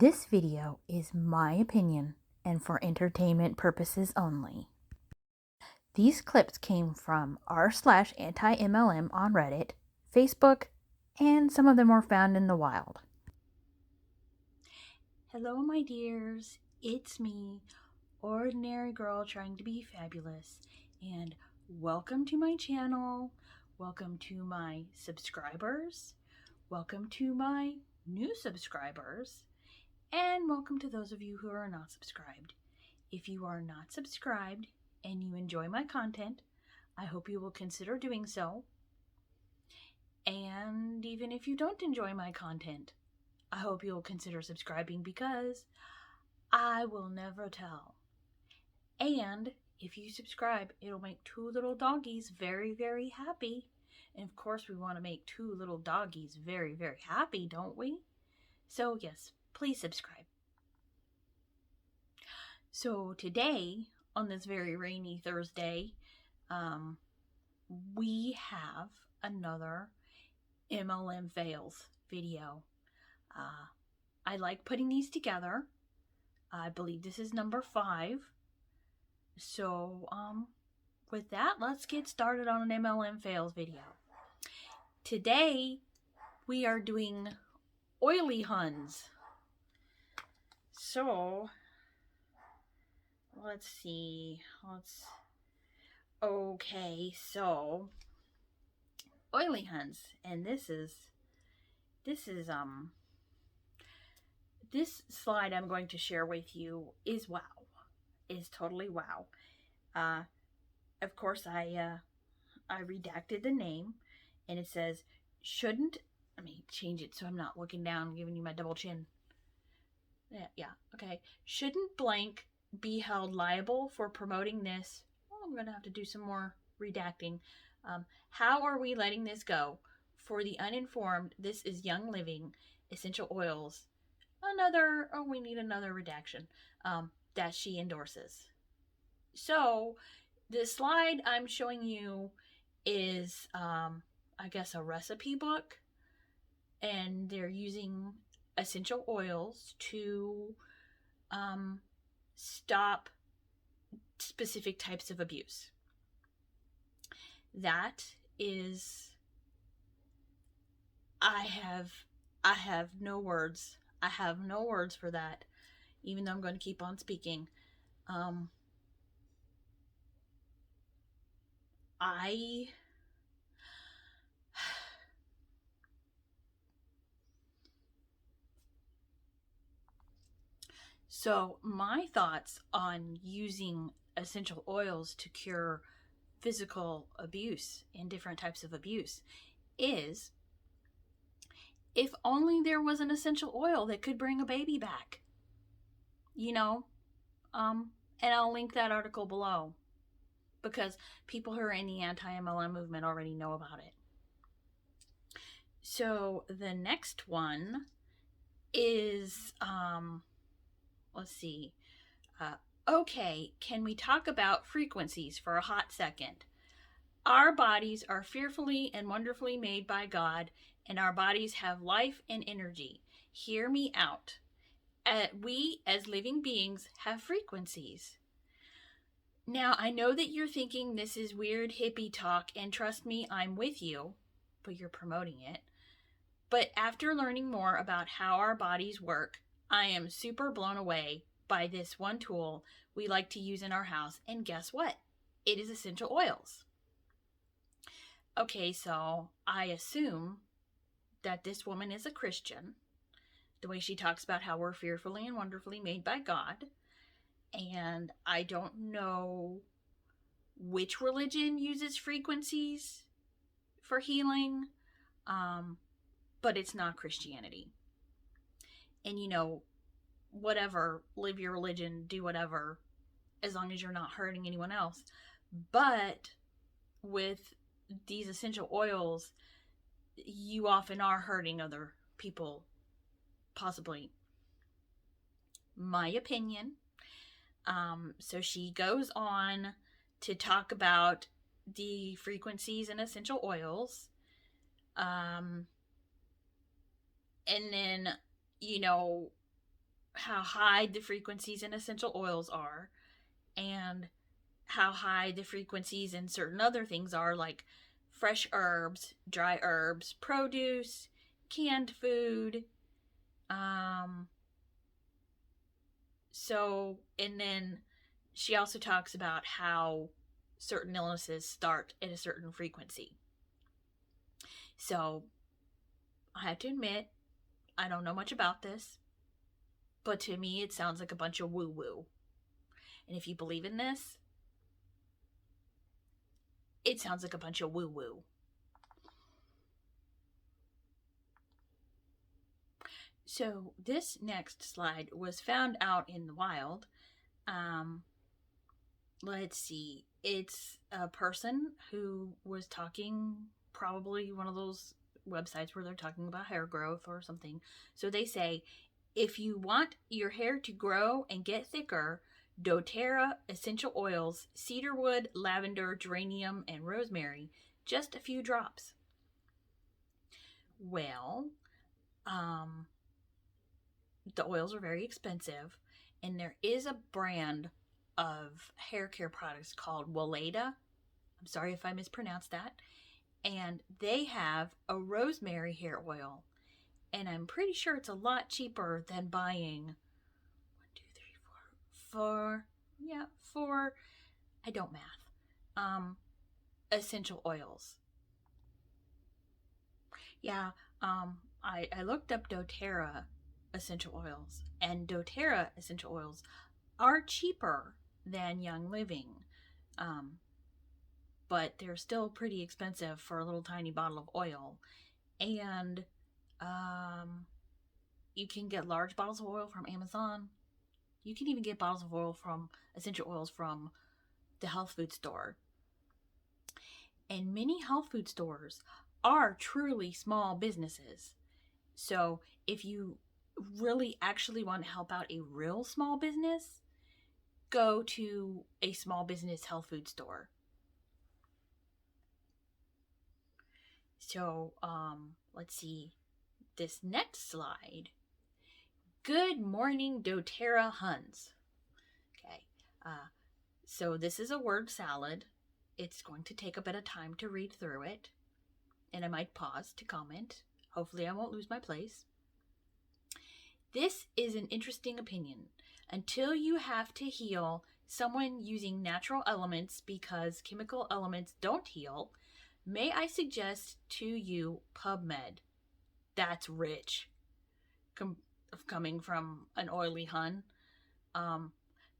This video is my opinion and for entertainment purposes only. These clips came from r/anti-MLM on Reddit, Facebook, and some of them were found in the wild. Hello, my dears. It's me, ordinary girl trying to be fabulous, and welcome to my channel. Welcome to my subscribers. Welcome to my new subscribers. And welcome to those of you who are not subscribed. If you are not subscribed and you enjoy my content, I hope you will consider doing so. And even if you don't enjoy my content, I hope you'll consider subscribing because I will never tell. And if you subscribe, it'll make two little doggies very, very happy. And of course, we want to make two little doggies very, very happy, don't we? So yes, please subscribe. So today, on this very rainy Thursday, we have another MLM Fails video. I like putting these together. I believe this is number 5. So, with that, let's get started on an MLM Fails video. Today, we are doing Oily Huns. So, let's see. Okay, so Oily Huns, and this slide I'm going to share with you is wow. Is totally wow. Of course I redacted the name, and it says shouldn't. Let me change it so I'm not looking down, giving you my double chin. Yeah, okay. Shouldn't blank be held liable for promoting this? Oh, I'm gonna have to do some more redacting. How are we letting this go? For the uninformed, this is Young Living essential oils. We need another redaction that she endorses. So the slide I'm showing you is, I guess, a recipe book, and they're using essential oils to stop specific types of abuse. That is, I have no words. I have no words for that, even though I'm going to keep on speaking. So my thoughts on using essential oils to cure physical abuse and different types of abuse is, if only there was an essential oil that could bring a baby back. And I'll link that article below because people who are in the anti-MLM movement already know about it. So the next one is, let's see. Okay, can we talk about frequencies for a hot second? Our bodies are fearfully and wonderfully made by God, and our bodies have life and energy. Hear me out. We, as living beings, have frequencies. Now, I know that you're thinking this is weird hippie talk, and trust me, I'm with you, but you're promoting it. But after learning more about how our bodies work, I am super blown away by this one tool we like to use in our house, and guess what? It is essential oils. Okay, so I assume that this woman is a Christian, the way she talks about how we're fearfully and wonderfully made by God. And I don't know which religion uses frequencies for healing, but it's not Christianity. And whatever, live your religion, do whatever, as long as you're not hurting anyone else. But with these essential oils, you often are hurting other people, possibly. My opinion. So she goes on to talk about the frequencies in essential oils. And then, how high the frequencies in essential oils are, and how high the frequencies in certain other things are, like fresh herbs, dry herbs, produce, canned food. And then she also talks about how certain illnesses start at a certain frequency. So I have to admit, I don't know much about this, but to me it sounds like a bunch of woo-woo. And if you believe in this, it sounds like a bunch of woo-woo. So this next slide was found out in the wild. Let's see. It's a person who was talking, probably one of those websites where they're talking about hair growth or something. So they say, if you want your hair to grow and get thicker, doTERRA essential oils, cedarwood, lavender, geranium, and rosemary, just a few drops. Well, the oils are very expensive, and there is a brand of hair care products called Weleda. I'm sorry if I mispronounced that. And they have a rosemary hair oil, and I'm pretty sure it's a lot cheaper than buying 4 I don't math essential oils. Yeah, I looked up doTERRA essential oils, and doTERRA essential oils are cheaper than Young Living, but they're still pretty expensive for a little tiny bottle of oil. And you can get large bottles of oil from Amazon. You can even get bottles of oil from essential oils from the health food store. And many health food stores are truly small businesses. So if you really actually want to help out a real small business, go to a small business health food store. So let's see this next slide. Good morning, doTERRA Huns. Okay, so this is a word salad. It's going to take a bit of time to read through it, and I might pause to comment. Hopefully I won't lose my place. This is an interesting opinion. Until you have to heal someone using natural elements because chemical elements don't heal, may I suggest to you PubMed. That's rich. Coming from an Oily Hun.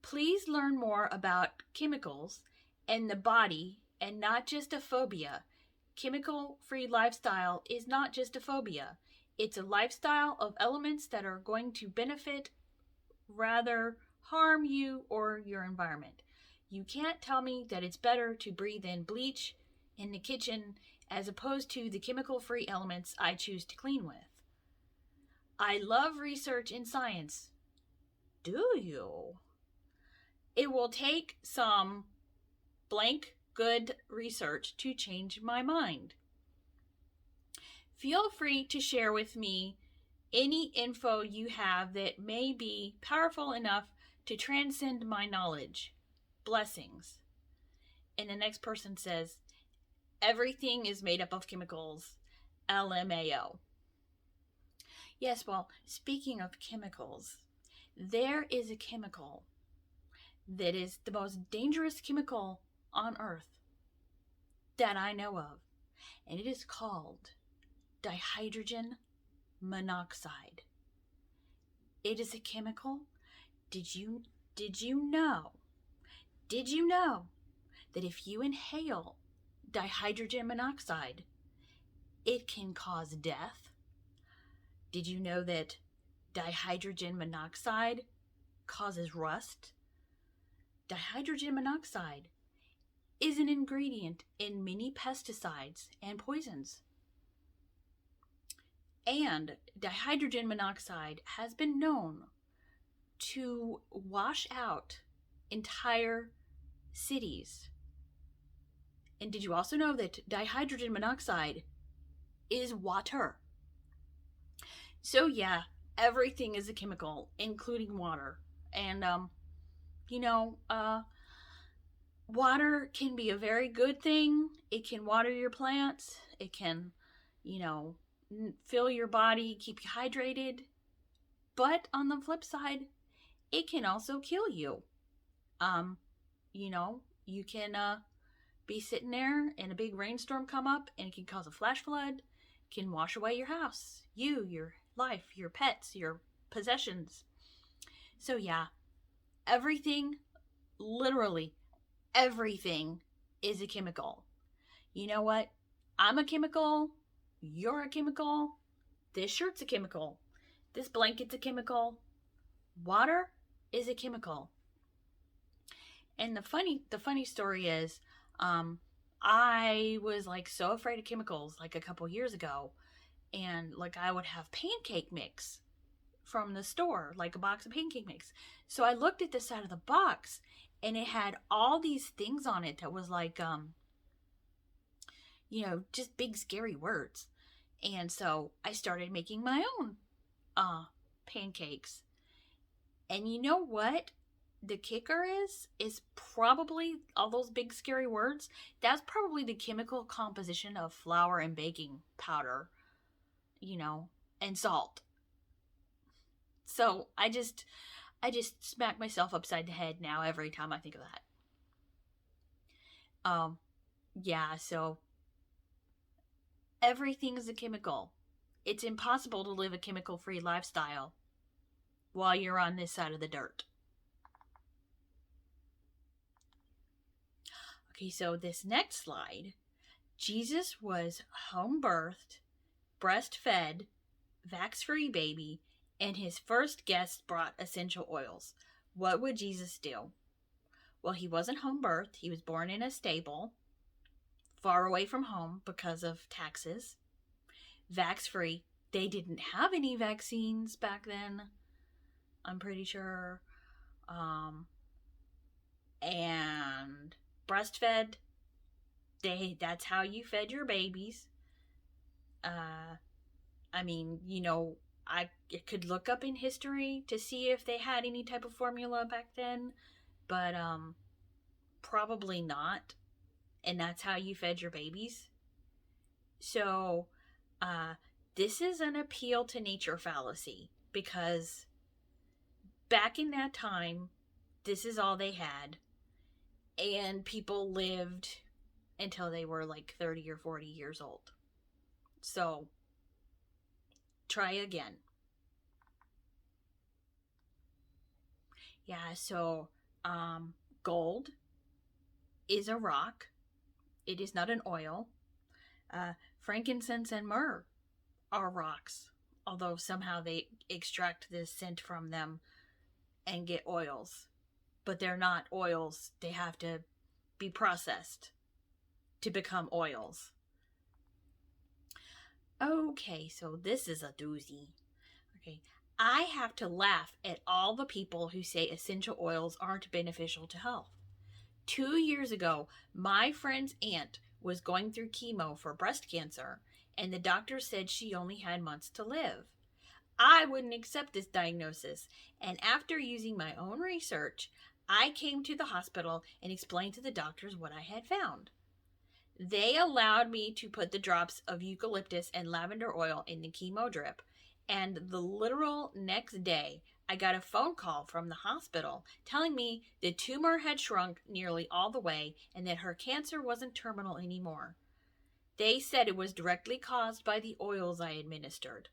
Please learn more about chemicals and the body, and not just a phobia. Chemical-free lifestyle is not just a phobia. It's a lifestyle of elements that are going to benefit, rather harm you or your environment. You can't tell me that it's better to breathe in bleach in the kitchen as opposed to the chemical-free elements I choose to clean with. I love research in science. Do you? It will take some blank good research to change my mind. Feel free to share with me any info you have that may be powerful enough to transcend my knowledge. Blessings. And the next person says, everything is made up of chemicals. LMAO. Yes, well, speaking of chemicals, there is a chemical that is the most dangerous chemical on Earth that I know of, and it is called dihydrogen monoxide. It is a chemical. Did you know that if you inhale dihydrogen monoxide, it can cause death? Did you know that dihydrogen monoxide causes rust? Dihydrogen monoxide is an ingredient in many pesticides and poisons. And dihydrogen monoxide has been known to wash out entire cities. And did you also know that dihydrogen monoxide is water? So yeah, everything is a chemical, including water. And, you know, water can be a very good thing. It can water your plants. It can, you know, fill your body, keep you hydrated. But on the flip side, it can also kill you. Um, you know, you can be sitting there and a big rainstorm come up and it can cause a flash flood, can wash away your house, you, your life, your pets, your possessions. So yeah, everything, literally everything is a chemical. You know what? I'm a chemical, you're a chemical, this shirt's a chemical, this blanket's a chemical, water is a chemical. And the funny story is, I was like so afraid of chemicals like a couple years ago, and like I would have pancake mix from the store, like a box of pancake mix. So I looked at the side of the box, and it had all these things on it that was like, just big scary words. And so I started making my own pancakes. And you know what? The kicker is probably all those big scary words. That's probably the chemical composition of flour and baking powder, and salt. So I just smack myself upside the head now every time I think of that. Yeah, so everything is a chemical. It's impossible to live a chemical-free lifestyle while you're on this side of the dirt. Okay, so this next slide, Jesus was home birthed, breastfed, vax-free baby, and his first guests brought essential oils. What would Jesus do? Well, he wasn't home birthed. He was born in a stable, far away from home because of taxes. Vax-free. They didn't have any vaccines back then, I'm pretty sure. And breastfed. That's how you fed your babies. I could look up in history to see if they had any type of formula back then, but probably not. And that's how you fed your babies. So this is an appeal to nature fallacy, because back in that time, this is all they had, and people lived until they were like 30 or 40 years old. So try again. Yeah, so gold is a rock. It is not an oil. Frankincense and myrrh are rocks, although somehow they extract this scent from them and get oils. But they're not oils. They have to be processed to become oils. Okay, so this is a doozy. Okay, I have to laugh at all the people who say essential oils aren't beneficial to health. 2 years ago, my friend's aunt was going through chemo for breast cancer, and the doctor said she only had months to live. I wouldn't accept this diagnosis, and after using my own research, I came to the hospital and explained to the doctors what I had found. They allowed me to put the drops of eucalyptus and lavender oil in the chemo drip, and the literal next day, I got a phone call from the hospital telling me the tumor had shrunk nearly all the way and that her cancer wasn't terminal anymore. They said it was directly caused by the oils I administered.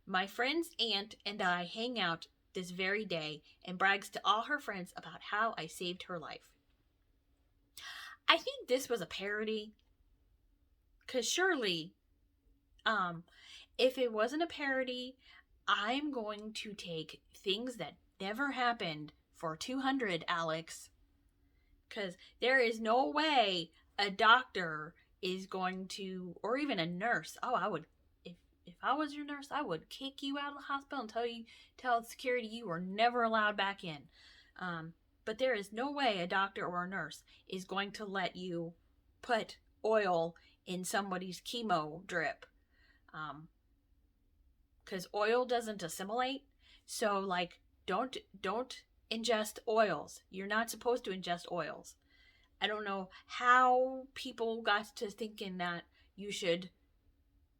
My friend's aunt and I hang out this very day and brags to all her friends about how I saved her life. I think this was a parody, because surely, if it wasn't a parody, I'm going to take things that never happened for 200, Alex. Because there is no way a doctor is going to, or even a nurse. Oh, I would, if I was your nurse, I would kick you out of the hospital and tell security you were never allowed back in. But there is no way a doctor or a nurse is going to let you put oil in somebody's chemo drip. because oil doesn't assimilate. So like, don't ingest oils. You're not supposed to ingest oils. I don't know how people got to thinking that you should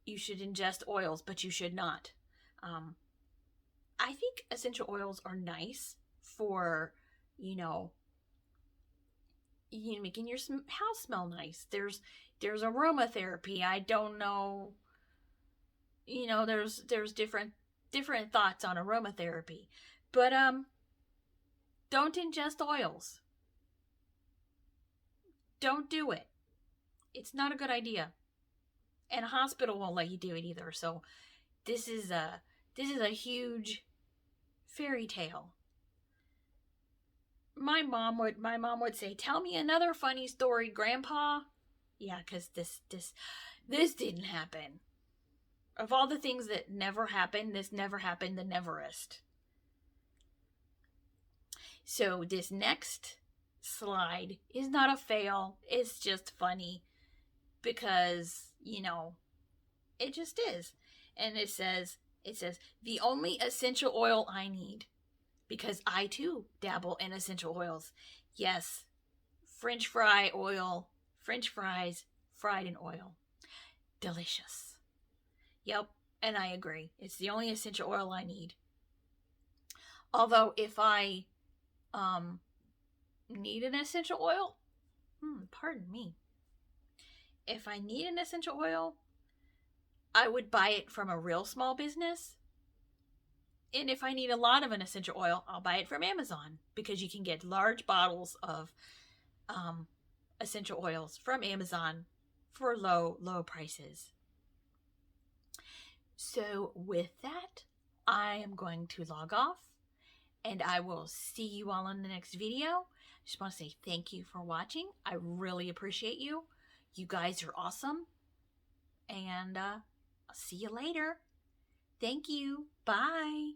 ingest oils, but you should not. I think essential oils are nice for, you know, making your house smell nice. There's aromatherapy. I don't know, there's different thoughts on aromatherapy. But don't ingest oils. Don't do it. It's not a good idea. And a hospital won't let you do it either. So this is a huge fairy tale. My mom would say, "Tell me another funny story, Grandpa." Yeah, because this didn't happen. Of all the things that never happened, this never happened the neverest. So this next slide is not a fail. It's just funny because, it just is. And it says, the only essential oil I need, because I too dabble in essential oils. Yes, French fry oil, French fries fried in oil. Delicious. Yep, and I agree. It's the only essential oil I need. Although if I need an essential oil, pardon me. If I need an essential oil, I would buy it from a real small business. And if I need a lot of an essential oil, I'll buy it from Amazon, because you can get large bottles of essential oils from Amazon for low prices. So with that, I am going to log off, and I will see you all in the next video. I just want to say thank you for watching. I really appreciate you. You guys are awesome. And I'll see you later. Thank you. Bye.